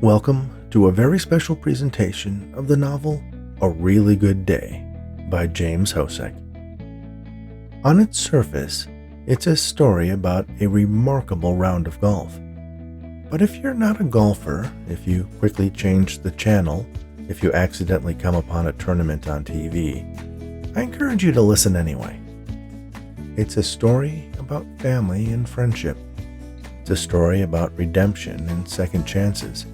Welcome to a very special presentation of the novel A Really Good Day by James Hosek. On its surface, it's a story about a remarkable round of golf. But if you're not a golfer, if you quickly change the channel, if you accidentally come upon a tournament on TV, I encourage you to listen anyway. It's a story about family and friendship. It's a story about redemption and second chances.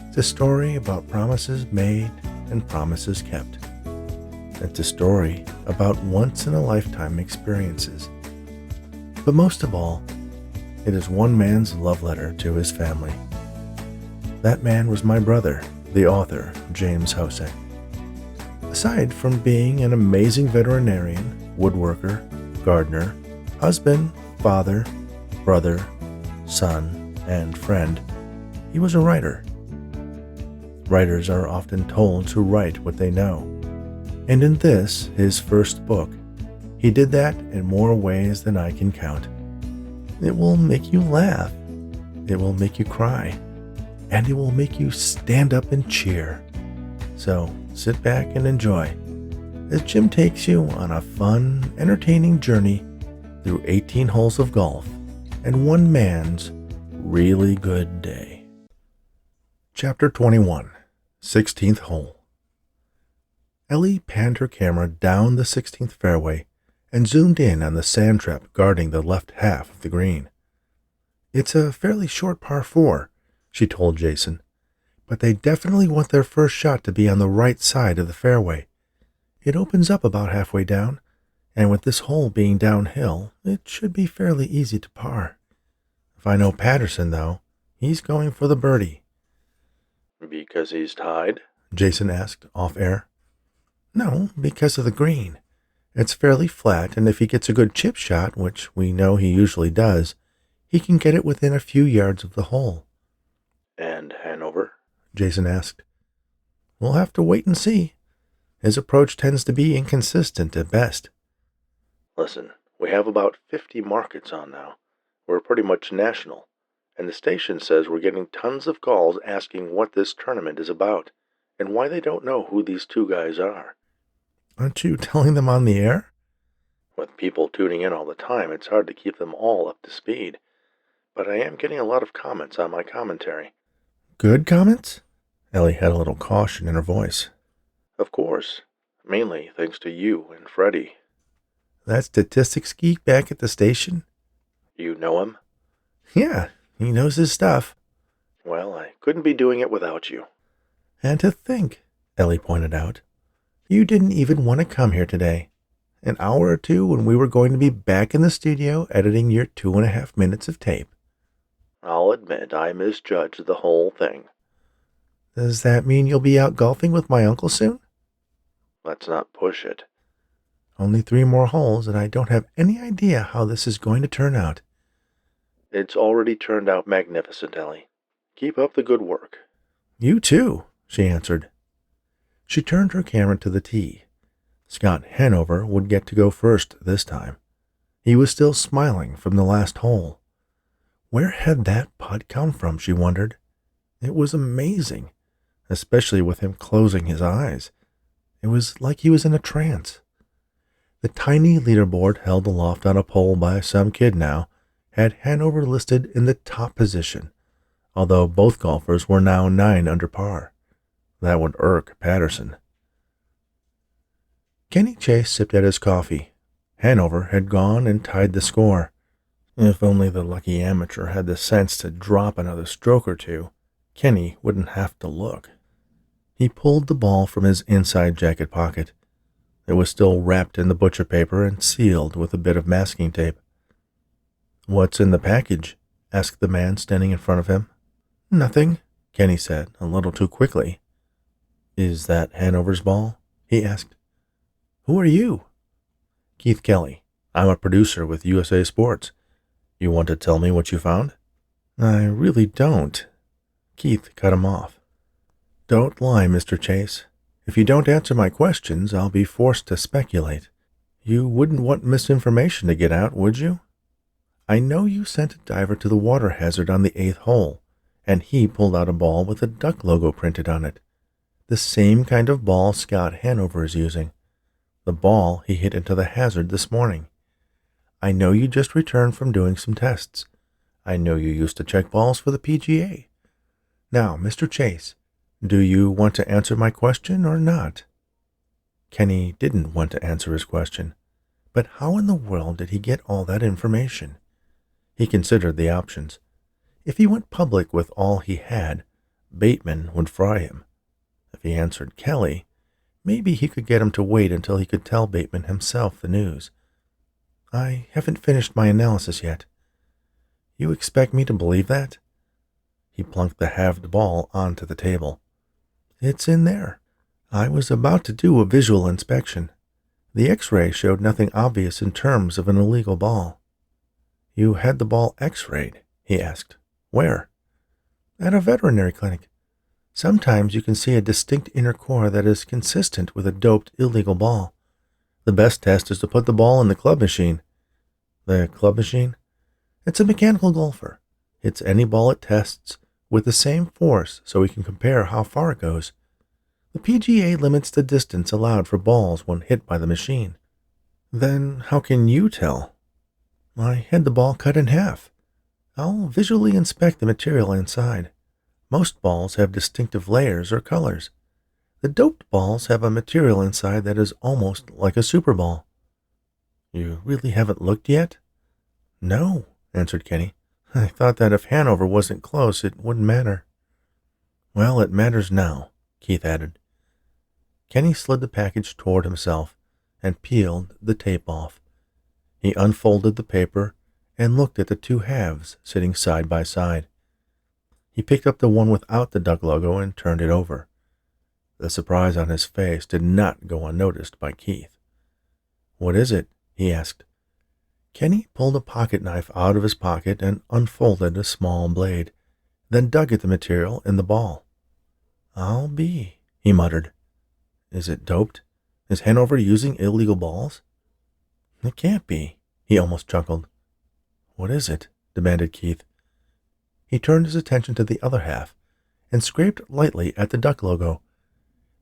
It's a story about promises made and promises kept. It's a story about once-in-a-lifetime experiences. But most of all, it is one man's love letter to his family. That man was my brother, the author, James Hosek. Aside from being an amazing veterinarian, woodworker, gardener, husband, father, brother, son, and friend, he was a writer. Writers are often told to write what they know. And in this, his first book, he did that in more ways than I can count. It will make you laugh. It will make you cry. And it will make you stand up and cheer. So sit back and enjoy as Jim takes you on a fun, entertaining journey through 18 holes of golf and one man's really good day. Chapter 21, 16th Hole. Ellie panned her camera down the 16th fairway and zoomed in on the sand trap guarding the left half of the green. It's a fairly short par 4, she told Jason, but they definitely want their first shot to be on the right side of the fairway. It opens up about halfway down, and with this hole being downhill, it should be fairly easy to par. If I know Patterson, though, he's going for the birdie. Because he's tied? Jason asked off-air. No, because of the green. It's fairly flat, and if he gets a good chip shot, which we know he usually does, he can get it within a few yards of the hole. And Hanover? Jason asked. We'll have to wait and see. His approach tends to be inconsistent at best. Listen, we have about 50 markets on now. We're pretty much national, and the station says we're getting tons of calls asking what this tournament is about, and why they don't know who these two guys are. Aren't you telling them on the air? With people tuning in all the time, it's hard to keep them all up to speed. But I am getting a lot of comments on my commentary. Good comments? Ellie had a little caution in her voice. Of course. Mainly thanks to you and Freddie. That statistics geek back at the station? You know him? Yeah, he knows his stuff. Well, I couldn't be doing it without you. And to think, Ellie pointed out, you didn't even want to come here today. An hour or two when we were going to be back in the studio editing your 2.5 minutes of tape. I'll admit I misjudged the whole thing. Does that mean you'll be out golfing with my uncle soon? Let's not push it. Only 3 more holes, and I don't have any idea how this is going to turn out. It's already turned out magnificent, Ellie. Keep up the good work. You too, she answered. She turned her camera to the tee. Scott Hanover would get to go first this time. He was still smiling from the last hole. Where had that putt come from, she wondered. It was amazing, especially with him closing his eyes. It was like he was in a trance. The tiny leaderboard held aloft on a pole by some kid now had Hanover listed in the top position, although both golfers were now 9 under par. That would irk Patterson. Kenny Chase sipped at his coffee. Hanover had gone and tied the score. If only the lucky amateur had the sense to drop another stroke or two, Kenny wouldn't have to look. He pulled the ball from his inside jacket pocket. It was still wrapped in the butcher paper and sealed with a bit of masking tape. What's in the package? Asked the man standing in front of him. Nothing, Kenny said, a little too quickly. Is that Hanover's ball? He asked. Who are you? Keith Kelly. I'm a producer with USA Sports. You want to tell me what you found? I really don't. Keith cut him off. Don't lie, Mr. Chase. If you don't answer my questions, I'll be forced to speculate. You wouldn't want misinformation to get out, would you? I know you sent a diver to the water hazard on the 8th hole, and he pulled out a ball with a duck logo printed on it. The same kind of ball Scott Hanover is using. The ball he hit into the hazard this morning. I know you just returned from doing some tests. I know you used to check balls for the PGA. Now, Mr. Chase, do you want to answer my question or not?" Kenny didn't want to answer his question, but how in the world did he get all that information? He considered the options. If he went public with all he had, Bateman would fry him. If he answered Kelly, maybe he could get him to wait until he could tell Bateman himself the news. "I haven't finished my analysis yet." "You expect me to believe that?" He plunked the halved ball onto the table. "It's in there. I was about to do a visual inspection. The X-ray showed nothing obvious in terms of an illegal ball." "You had the ball X-rayed?" he asked. "Where?" "At a veterinary clinic. Sometimes you can see a distinct inner core that is consistent with a doped illegal ball. The best test is to put the ball in the club machine." "The club machine?" "It's a mechanical golfer. Hits any ball it tests with the same force so we can compare how far it goes. The PGA limits the distance allowed for balls when hit by the machine." "Then how can you tell?" "I had the ball cut in half. I'll visually inspect the material inside. Most balls have distinctive layers or colors. The doped balls have a material inside that is almost like a Super Ball." "You really haven't looked yet?" "No," answered Kenny. "I thought that if Hanover wasn't close, it wouldn't matter." "Well, it matters now," Keith added. Kenny slid the package toward himself and peeled the tape off. He unfolded the paper and looked at the two halves sitting side by side. He picked up the one without the duck logo and turned it over. The surprise on his face did not go unnoticed by Keith. "What is it?" he asked. Kenny pulled a pocket knife out of his pocket and unfolded a small blade, then dug at the material in the ball. "I'll be," he muttered. "Is it doped? Is Hanover using illegal balls?" "It can't be," he almost chuckled. "What is it?" demanded Keith. He turned his attention to the other half and scraped lightly at the duck logo.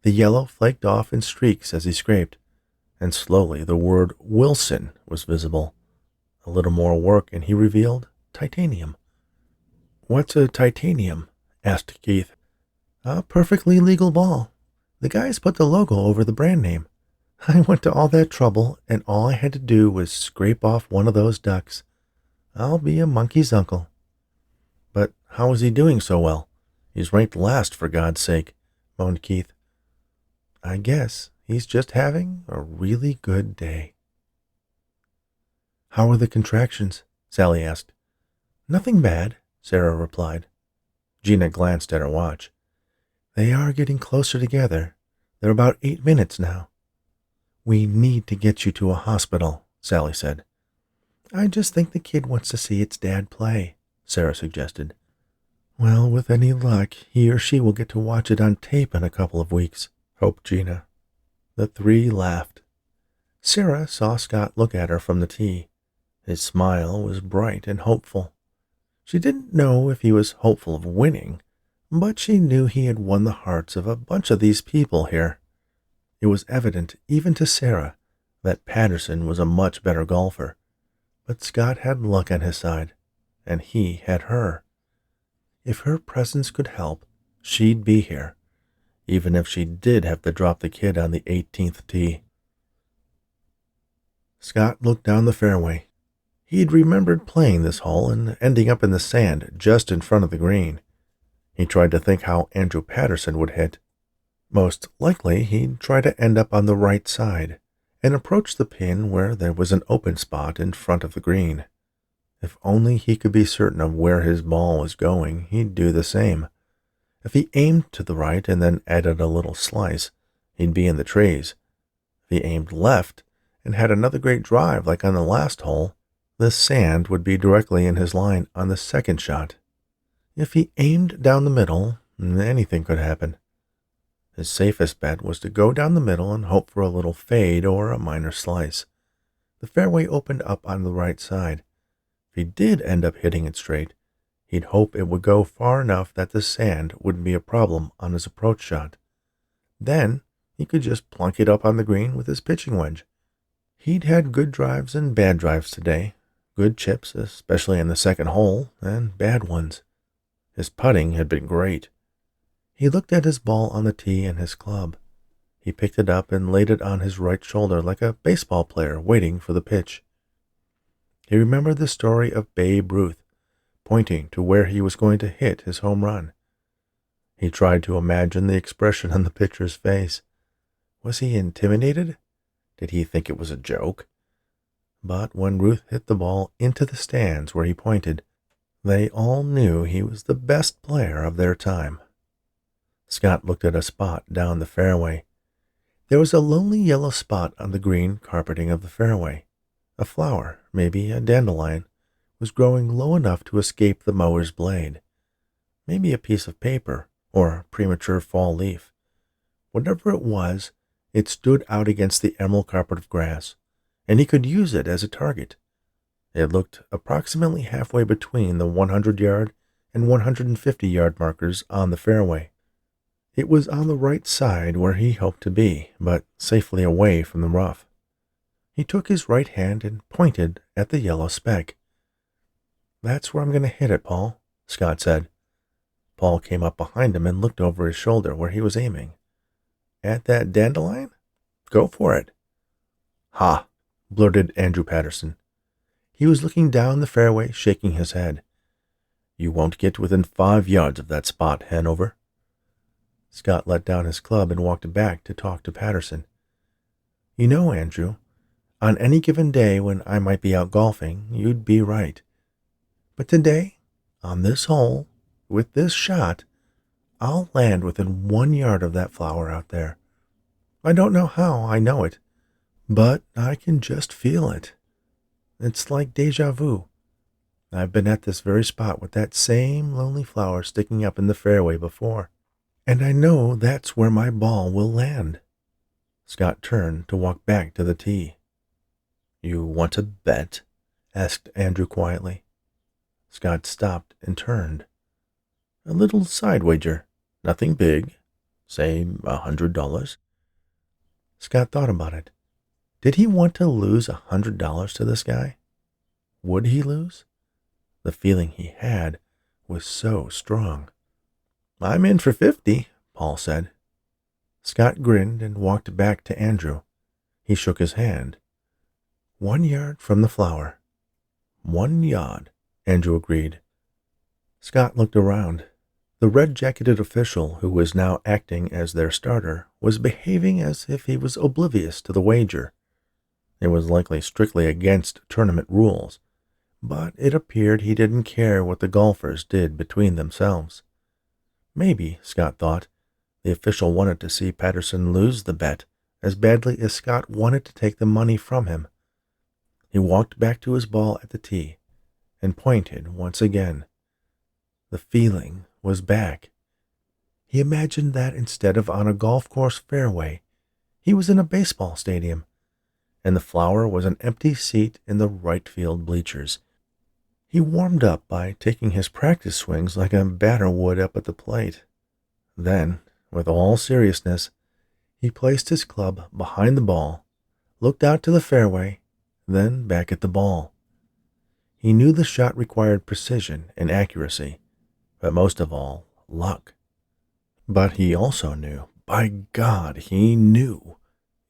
The yellow flaked off in streaks as he scraped, and slowly the word Wilson was visible. A little more work and he revealed titanium. "What's a titanium?" asked Keith. "A perfectly legal ball. The guys put the logo over the brand name. I went to all that trouble, and all I had to do was scrape off one of those ducks. I'll be a monkey's uncle." "But how is he doing so well? He's ranked last, for God's sake," moaned Keith. "I guess he's just having a really good day." "How are the contractions?" Sally asked. "Nothing bad," Sarah replied. Gina glanced at her watch. "They are getting closer together. They're about 8 minutes now." "We need to get you to a hospital," Sally said. "I just think the kid wants to see its dad play," Sarah suggested. "Well, with any luck, he or she will get to watch it on tape in a couple of weeks," hoped Gina. The three laughed. Sarah saw Scott look at her from the tee. His smile was bright and hopeful. She didn't know if he was hopeful of winning, but she knew he had won the hearts of a bunch of these people here. It was evident, even to Sarah, that Patterson was a much better golfer, but Scott had luck on his side, and he had her. If her presence could help, she'd be here, even if she did have to drop the kid on the 18th tee. Scott looked down the fairway. He'd remembered playing this hole and ending up in the sand just in front of the green. He tried to think how Andrew Patterson would hit. Most likely, he'd try to end up on the right side and approach the pin where there was an open spot in front of the green. If only he could be certain of where his ball was going, he'd do the same. If he aimed to the right and then added a little slice, he'd be in the trees. If he aimed left and had another great drive like on the last hole, the sand would be directly in his line on the second shot. If he aimed down the middle, anything could happen. His safest bet was to go down the middle and hope for a little fade or a minor slice. The fairway opened up on the right side. If he did end up hitting it straight, He'd hope it would go far enough that the sand wouldn't be a problem on his approach shot. Then he could just plunk it up on the green with his pitching wedge. He'd had good drives and bad drives today. Good chips, especially in the second hole, and bad ones. His putting had been great. He looked at his ball on the tee and his club. He picked it up and laid it on his right shoulder like a baseball player waiting for the pitch. He remembered the story of Babe Ruth, pointing to where he was going to hit his home run. He tried to imagine the expression on the pitcher's face. Was he intimidated? Did he think it was a joke? But when Ruth hit the ball into the stands where he pointed, they all knew he was the best player of their time. Scott looked at a spot down the fairway. There was a lonely yellow spot on the green carpeting of the fairway. A flower, maybe a dandelion, was growing low enough to escape the mower's blade. Maybe a piece of paper or a premature fall leaf. Whatever it was, it stood out against the emerald carpet of grass, and he could use it as a target. It looked approximately halfway between the 100-yard and 150-yard markers on the fairway. It was on the right side where he hoped to be, but safely away from the rough. He took his right hand and pointed at the yellow speck. "That's where I'm going to hit it, Paul," Scott said. Paul came up behind him and looked over his shoulder where he was aiming. "At that dandelion? Go for it." "Ha!" blurted Andrew Patterson. He was looking down the fairway, shaking his head. "You won't get within 5 yards of that spot, Hanover." Scott let down his club and walked back to talk to Patterson. "You know, Andrew, on any given day when I might be out golfing, you'd be right. But today, on this hole, with this shot, I'll land within 1 yard of that flower out there. I don't know how I know it, but I can just feel it. It's like déjà vu. I've been at this very spot with that same lonely flower sticking up in the fairway before, and I know that's where my ball will land." Scott turned to walk back to the tee. "You want to bet?" asked Andrew quietly. Scott stopped and turned. "A little side wager. Nothing big. Say $100. Scott thought about it. Did he want to lose $100 to this guy? Would he lose? The feeling he had was so strong. "I'm in for 50, Paul said. Scott grinned and walked back to Andrew. He shook his hand. 1 yard from the flower. 1 yard, Andrew agreed. Scott looked around. The red-jacketed official, who was now acting as their starter, was behaving as if he was oblivious to the wager. It was likely strictly against tournament rules, but it appeared he didn't care what the golfers did between themselves. Maybe, Scott thought, the official wanted to see Patterson lose the bet as badly as Scott wanted to take the money from him. He walked back to his ball at the tee and pointed once again. The feeling was back. He imagined that instead of on a golf course fairway, he was in a baseball stadium, and the flower was an empty seat in the right field bleachers. He warmed up by taking his practice swings like a batter would up at the plate. Then, with all seriousness, he placed his club behind the ball, looked out to the fairway, then back at the ball. He knew the shot required precision and accuracy, but most of all, luck. But he also knew, by God, he knew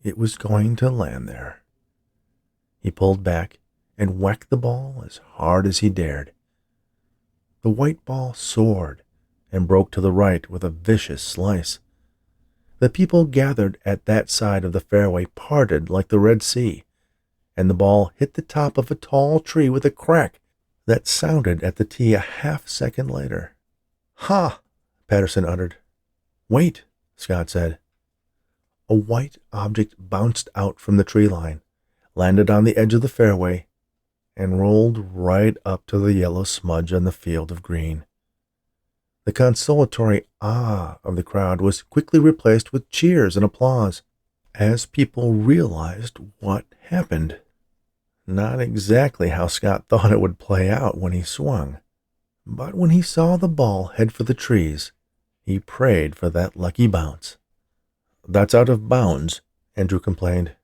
it was going to land there. He pulled back and whacked the ball as hard as he dared. The white ball soared and broke to the right with a vicious slice. The people gathered at that side of the fairway parted like the Red Sea, and the ball hit the top of a tall tree with a crack that sounded at the tee a half-second later. "Ha!" Patterson uttered. "Wait," Scott said. A white object bounced out from the tree line, landed on the edge of the fairway, and rolled right up to the yellow smudge on the field of green. The consolatory "ah" of the crowd was quickly replaced with cheers and applause as people realized what happened. Not exactly how Scott thought it would play out when he swung, But when he saw the ball head for the trees, he prayed for that lucky bounce. "That's out of bounds," Andrew complained.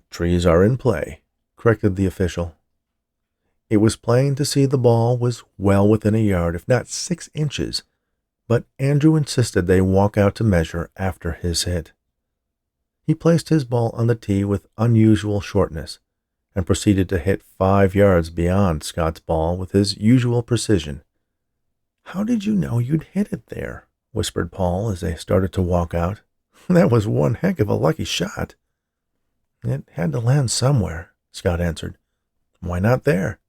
"Trees are in play," corrected the official. It was plain to see the ball was well within a yard, if not 6 inches, but Andrew insisted they walk out to measure after his hit. He placed his ball on the tee with unusual shortness and proceeded to hit 5 yards beyond Scott's ball with his usual precision. "How did you know you'd hit it there?" whispered Paul as they started to walk out. "That was one heck of a lucky shot." "It had to land somewhere," Scott answered. "Why not there?"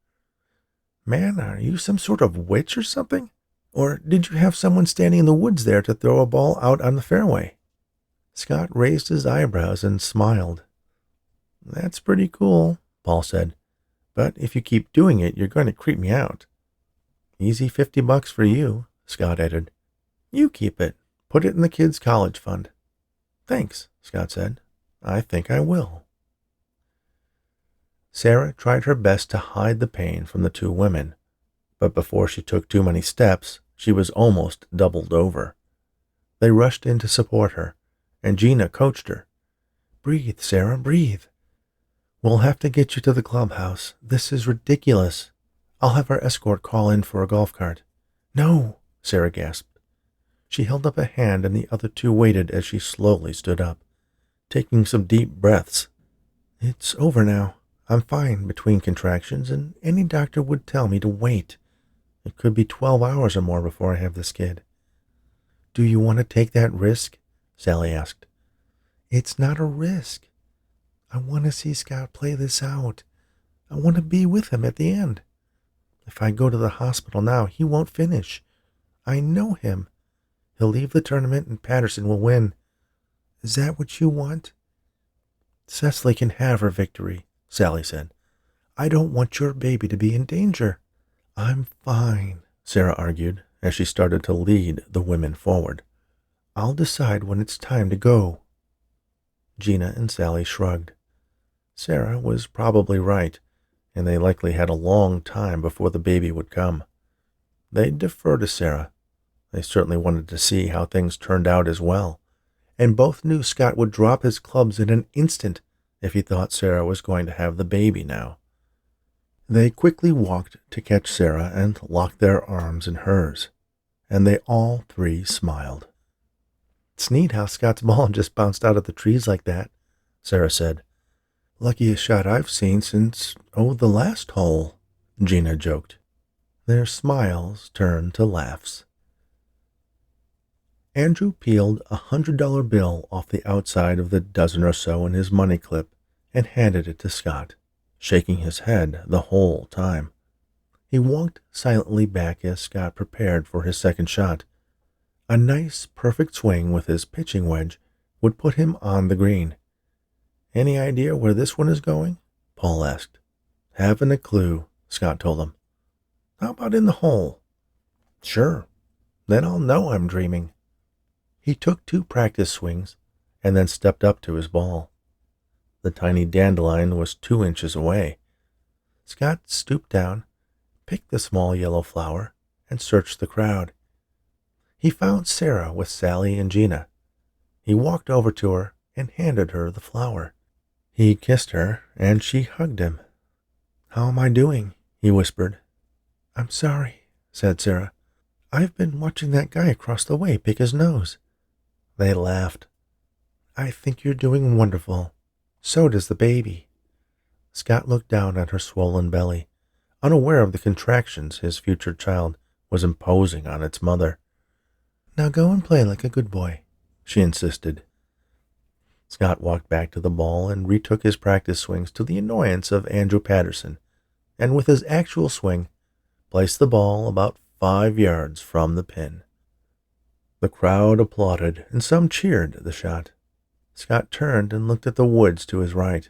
"Man, are you some sort of witch or something? Or did you have someone standing in the woods there to throw a ball out on the fairway?" Scott raised his eyebrows and smiled. "That's pretty cool," Paul said. "But if you keep doing it, you're going to creep me out." "Easy $50 for you," Scott added. "You keep it. Put it in the kids' college fund." "Thanks," Scott said. "I think I will." Sarah tried her best to hide the pain from the 2 women, but before she took too many steps, she was almost doubled over. They rushed in to support her, and Gina coached her. "Breathe, Sarah, breathe. We'll have to get you to the clubhouse. This is ridiculous. I'll have our escort call in for a golf cart." "No," Sarah gasped. She held up a hand, and the other 2 waited as she slowly stood up, taking some deep breaths. "It's over now. I'm fine between contractions, and any doctor would tell me to wait. It could be 12 hours or more before I have this kid." "Do you want to take that risk?" Sally asked. "It's not a risk. I want to see Scott play this out. I want to be with him at the end. If I go to the hospital now, he won't finish. I know him. He'll leave the tournament and Patterson will win. Is that what you want?" "Cecily can have her victory," Sally said. "I don't want your baby to be in danger." "I'm fine," Sarah argued as she started to lead the women forward. "I'll decide when it's time to go." Gina and Sally shrugged. Sarah was probably right, and they likely had a long time before the baby would come. They'd defer to Sarah. They certainly wanted to see how things turned out as well, and both knew Scott would drop his clubs in an instant if he thought Sarah was going to have the baby now. They quickly walked to catch Sarah and locked their arms in hers, and they all 3 smiled. "It's neat how Scott's ball just bounced out of the trees like that," Sarah said. "Luckiest shot I've seen since, the last hole," Gina joked. Their smiles turned to laughs. Andrew peeled a $100 bill off the outside of the dozen or so in his money clip and handed it to Scott, shaking his head the whole time. He walked silently back as Scott prepared for his second shot. A nice, perfect swing with his pitching wedge would put him on the green. "Any idea where this one is going?" Paul asked. "Haven't a clue," Scott told him. "How about in the hole?" "Sure. Then I'll know I'm dreaming." He took 2 practice swings and then stepped up to his ball. The tiny dandelion was 2 inches away. Scott stooped down, picked the small yellow flower, and searched the crowd. He found Sarah with Sally and Gina. He walked over to her and handed her the flower. He kissed her, and she hugged him. "How am I doing?" he whispered. "I'm sorry," said Sarah. "I've been watching that guy across the way pick his nose." They laughed. "I think you're doing wonderful. So does the baby." Scott looked down at her swollen belly, unaware of the contractions his future child was imposing on its mother. "Now go and play like a good boy," she insisted. Scott walked back to the ball and retook his practice swings to the annoyance of Andrew Patterson, and with his actual swing, placed the ball about 5 yards from the pin. The crowd applauded, and some cheered the shot. Scott turned and looked at the woods to his right.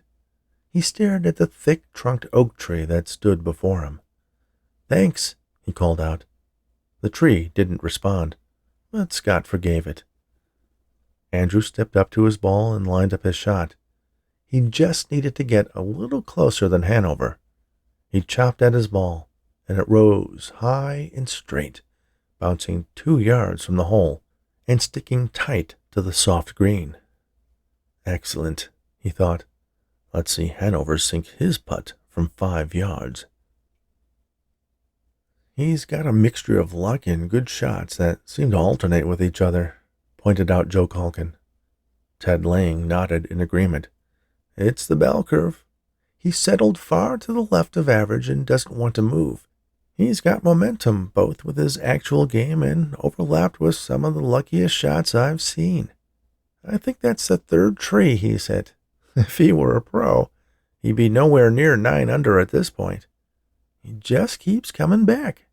He stared at the thick-trunked oak tree that stood before him. "Thanks," he called out. The tree didn't respond, but Scott forgave it. Andrew stepped up to his ball and lined up his shot. He just needed to get a little closer than Hanover. He chopped at his ball, and it rose high and straight, bouncing 2 yards from the hole and sticking tight to the soft green. Excellent, he thought. Let's see Hanover sink his putt from 5 yards. He's got a mixture of luck and good shots that seem to alternate with each other, pointed out Joe Calkin. Ted Lang nodded in agreement. It's the bell curve. He's settled far to the left of average and doesn't want to move. He's got momentum both with his actual game and overlapped with some of the luckiest shots I've seen. I think that's the 3rd tree he's hit. If he were a pro, he'd be nowhere near 9 under at this point. He just keeps coming back.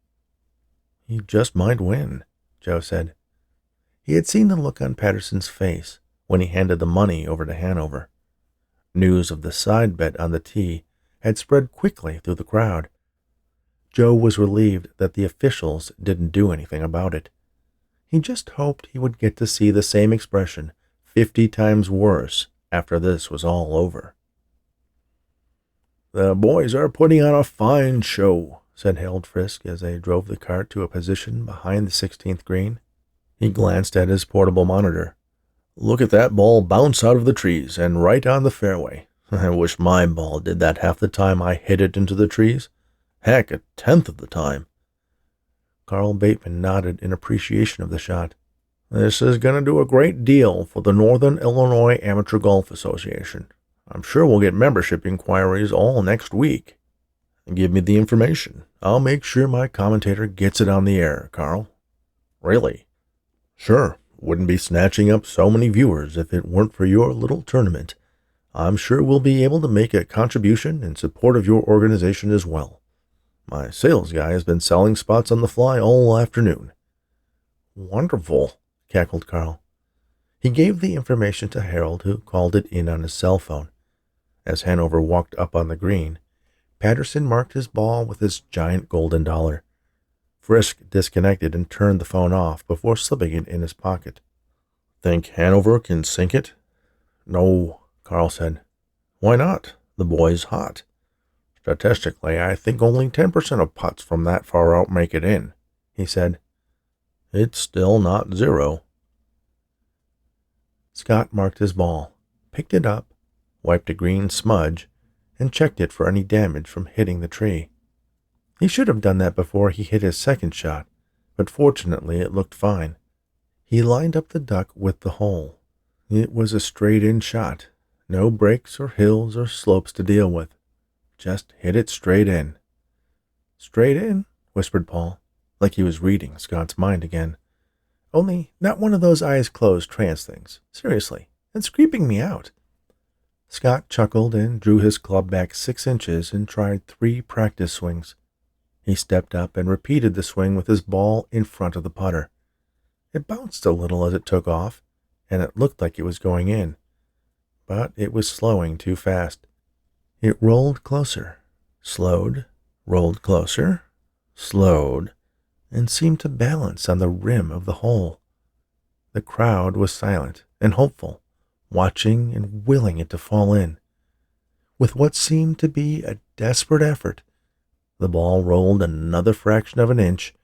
He just might win, Joe said. He had seen the look on Patterson's face when he handed the money over to Hanover. News of the side bet on the tee had spread quickly through the crowd. Joe was relieved that the officials didn't do anything about it. He just hoped he would get to see the same expression 50 times worse after this was all over. The boys are putting on a fine show, said Harold Frisk as they drove the cart to a position behind the 16th green. He glanced at his portable monitor. Look at that ball bounce out of the trees and right on the fairway. I wish my ball did that half the time I hit it into the trees. Heck, 1/10 of the time. Carl Bateman nodded in appreciation of the shot. This is going to do a great deal for the Northern Illinois Amateur Golf Association. I'm sure we'll get membership inquiries all next week. Give me the information. I'll make sure my commentator gets it on the air, Carl. Really? Sure. Wouldn't be snatching up so many viewers if it weren't for your little tournament. I'm sure we'll be able to make a contribution in support of your organization as well. My sales guy has been selling spots on the fly all afternoon. Wonderful, cackled Carl. He gave the information to Harold, who called it in on his cell phone. As Hanover walked up on the green, Patterson marked his ball with his giant golden dollar. Frisk disconnected and turned the phone off before slipping it in his pocket. Think Hanover can sink it? No, Carl said. Why not? The boy's hot. Statistically, I think only 10% of putts from that far out make it in, he said. It's still not 0. Scott marked his ball, picked it up, wiped a green smudge, and checked it for any damage from hitting the tree. He should have done that before he hit his second shot, but fortunately it looked fine. He lined up the duck with the hole. It was a straight-in shot, no breaks or hills or slopes to deal with. Just hit it straight in. Straight in, whispered Paul, like he was reading Scott's mind again. Only not one of those eyes-closed trance things. Seriously, it's creeping me out. Scott chuckled and drew his club back 6 inches and tried 3 practice swings. He stepped up and repeated the swing with his ball in front of the putter. It bounced a little as it took off, and it looked like it was going in. But it was slowing too fast. It rolled closer, slowed, rolled closer, slowed, and seemed to balance on the rim of the hole. The crowd was silent and hopeful, watching and willing it to fall in. With what seemed to be a desperate effort, the ball rolled another fraction of an inch,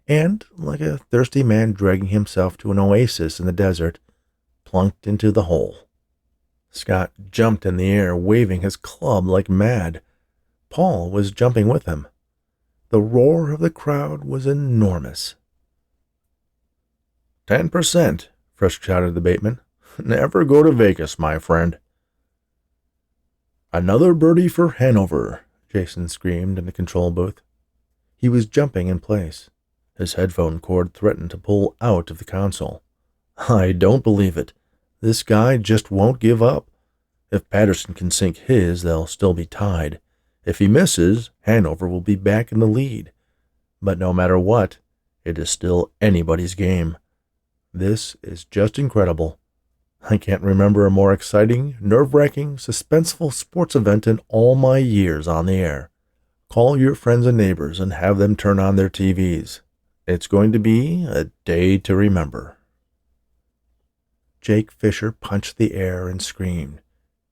and, like a thirsty man dragging himself to an oasis in the desert, plunked into the hole. Scott jumped in the air, waving his club like mad. Paul was jumping with him. The roar of the crowd was enormous. 10%, Frisk shouted to Bateman. Never go to Vegas, my friend. Another birdie for Hanover, Jason screamed in the control booth. He was jumping in place. His headphone cord threatened to pull out of the console. I don't believe it. This guy just won't give up. If Patterson can sink his, they'll still be tied. If he misses, Hanover will be back in the lead. But no matter what, it is still anybody's game. This is just incredible. I can't remember a more exciting, nerve-wracking, suspenseful sports event in all my years on the air. Call your friends and neighbors and have them turn on their TVs. It's going to be a day to remember. Jake Fisher punched the air and screamed,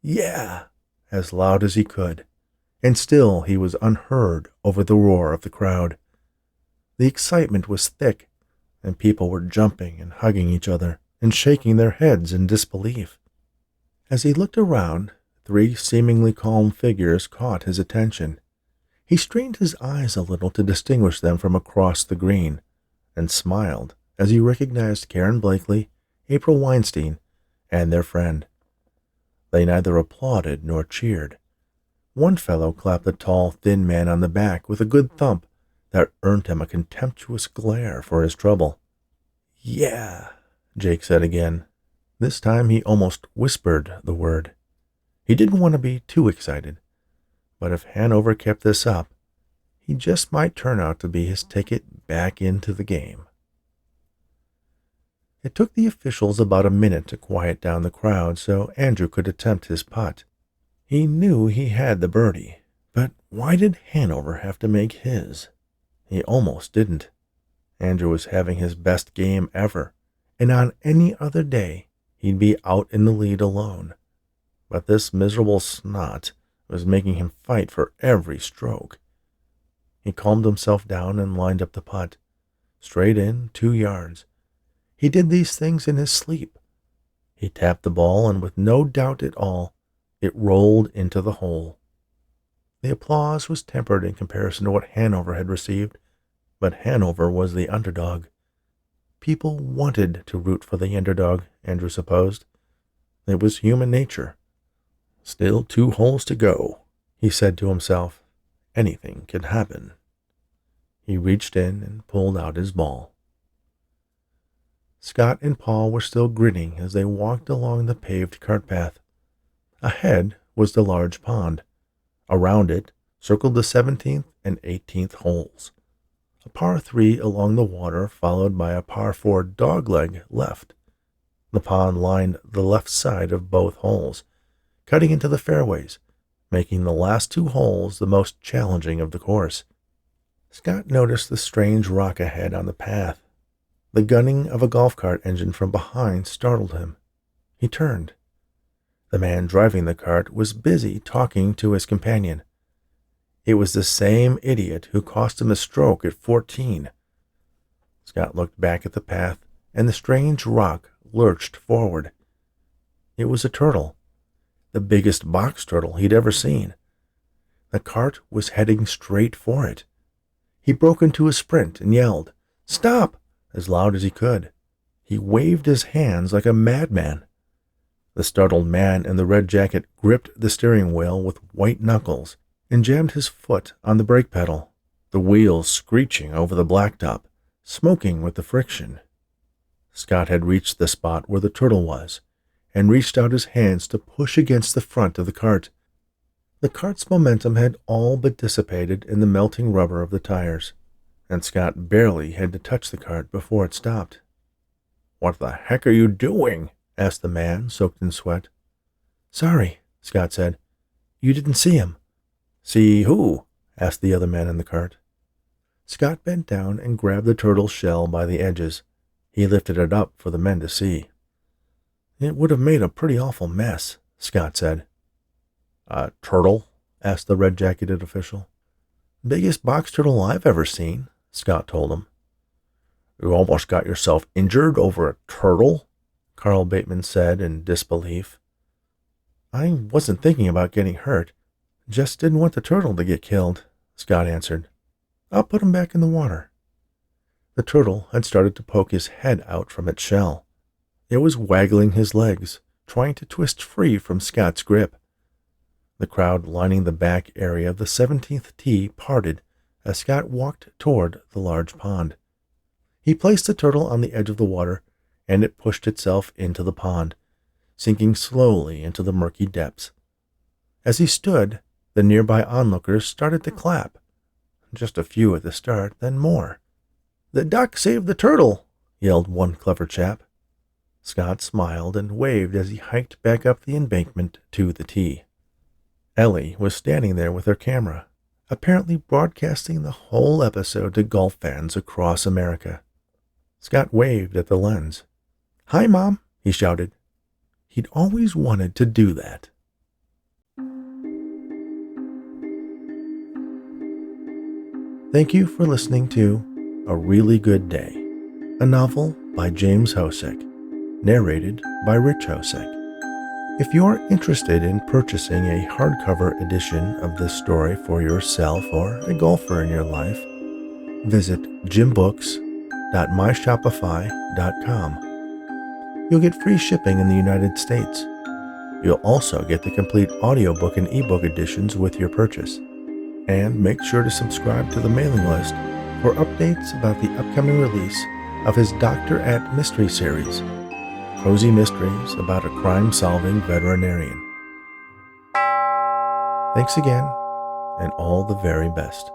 "Yeah!" as loud as he could, and still he was unheard over the roar of the crowd. The excitement was thick, and people were jumping and hugging each other and shaking their heads in disbelief. As he looked around, 3 seemingly calm figures caught his attention. He strained his eyes a little to distinguish them from across the green, and smiled as he recognized Karen Blakely, April Weinstein, and their friend. They neither applauded nor cheered. One fellow clapped the tall, thin man on the back with a good thump that earned him a contemptuous glare for his trouble. "Yeah," Jake said again. This time he almost whispered the word. He didn't want to be too excited, but if Hanover kept this up, he just might turn out to be his ticket back into the game. It took the officials about a minute to quiet down the crowd so Andrew could attempt his putt. He knew he had the birdie, but why did Hanover have to make his? He almost didn't. Andrew was having his best game ever, and on any other day he'd be out in the lead alone. But this miserable snot was making him fight for every stroke. He calmed himself down and lined up the putt. Straight in, 2 yards. He did these things in his sleep. He tapped the ball, and with no doubt at all, it rolled into the hole. The applause was tempered in comparison to what Hanover had received, but Hanover was the underdog. People wanted to root for the underdog, Andrew supposed. It was human nature. "Still 2 holes to go," he said to himself. "Anything can happen." He reached in and pulled out his ball. Scott and Paul were still grinning as they walked along the paved cart path. Ahead was the large pond. Around it circled the 17th and 18th holes. A par 3 along the water, followed by a par 4 dogleg left. The pond lined the left side of both holes, cutting into the fairways, making the last 2 holes the most challenging of the course. Scott noticed the strange rock ahead on the path. The gunning of a golf cart engine from behind startled him. He turned. The man driving the cart was busy talking to his companion. It was the same idiot who cost him a stroke at 14. Scott looked back at the path, and the strange rock lurched forward. It was a turtle, the biggest box turtle he'd ever seen. The cart was heading straight for it. He broke into a sprint and yelled, "Stop!" as loud as he could. He waved his hands like a madman. The startled man in the red jacket gripped the steering wheel with white knuckles and jammed his foot on the brake pedal, the wheels screeching over the blacktop, smoking with the friction. Scott had reached the spot where the turtle was and reached out his hands to push against the front of the cart. The cart's momentum had all but dissipated in the melting rubber of the tires, and Scott barely had to touch the cart before it stopped. "What the heck are you doing?" asked the man, soaked in sweat. "Sorry," Scott said. "You didn't see him." "See who?" asked the other man in the cart. Scott bent down and grabbed the turtle's shell by the edges. He lifted it up for the men to see. "It would have made a pretty awful mess," Scott said. "A turtle?" asked the red-jacketed official. "Biggest box turtle I've ever seen," Scott told him. "You almost got yourself injured over a turtle?" Carl Bateman said in disbelief. "I wasn't thinking about getting hurt. Just didn't want the turtle to get killed," Scott answered. "I'll put him back in the water." The turtle had started to poke his head out from its shell. It was waggling his legs, trying to twist free from Scott's grip. The crowd lining the back area of the 17th tee parted as Scott walked toward the large pond. He placed the turtle on the edge of the water, and it pushed itself into the pond, sinking slowly into the murky depths. As he stood, the nearby onlookers started to clap. Just a few at the start, then more. "The duck saved the turtle!" yelled one clever chap. Scott smiled and waved as he hiked back up the embankment to the tee. Ellie was standing there with her camera, apparently broadcasting the whole episode to golf fans across America. Scott waved at the lens. "Hi, Mom," he shouted. He'd always wanted to do that. Thank you for listening to A Really Good Day, a novel by James Hosek, narrated by Rich Hosek. If you're interested in purchasing a hardcover edition of this story for yourself or a golfer in your life, visit gymbooks.myshopify.com. You'll get free shipping in the United States. You'll also get the complete audiobook and ebook editions with your purchase. And make sure to subscribe to the mailing list for updates about the upcoming release of his Doctor at Mystery series, cozy mysteries about a crime-solving veterinarian. Thanks again, and all the very best.